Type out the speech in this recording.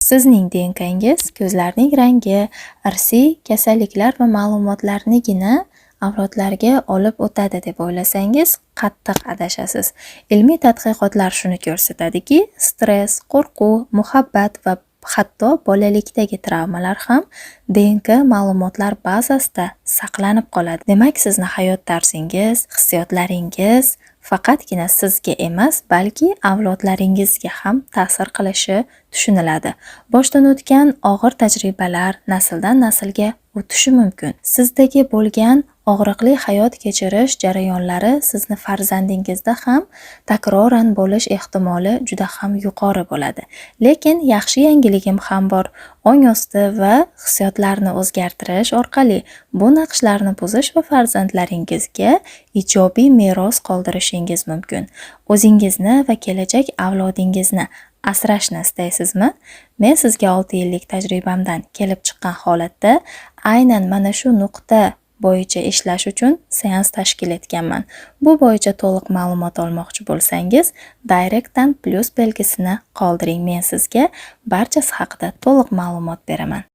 Sizning DNKngiz ko'zlarning rangi, irsiy kasalliklar va ma'lumotlarnigina avlodlarga olib o'tadi deb o'ylasangiz, qattiq adashasiz. Ilmiy tadqiqotlar shuni ko'rsatadiki, stress, qo'rquv, muhabbat va hatto bolalikdagi travmalar ham DNK ma'lumotlar bazasida saqlanib qoladi. Demak, sizni hayot tarzingiz, hissiyotlaringiz faqatgina sizga emas, balki avlodlaringizga ham ta'sir qilishi tushuniladi. Boshdan o'tgan og'ir tajribalar nasldan naslga o'tishi mumkin. Sizdagi bo'lgan og'riqli hayot kechirish jarayonlari sizni farzandingizda ham takroran bo'lish ehtimoli juda ham yuqori bo'ladi. Lekin yaxshi yangiligim ham bor. Ong osti va hissiyotlarni o'zgartirish orqali bu naqshlarni buzish va farzandlaringizga ijobiy meros qoldirishingiz mumkin. O'zingizni va kelajak avlodingizni asrashni istaysizmi? Men sizga 6 yillik tajribamdan kelib chiqqan holatda aynan mana shu nuqta bo'yicha ishlash uchun seans tashkil etganman. Bu bo'yicha to'liq ma'lumot olmoqchi bo'lsangiz, Directdan plus belgisini qoldiring. Men sizga barchasi haqida to'liq ma'lumot beraman.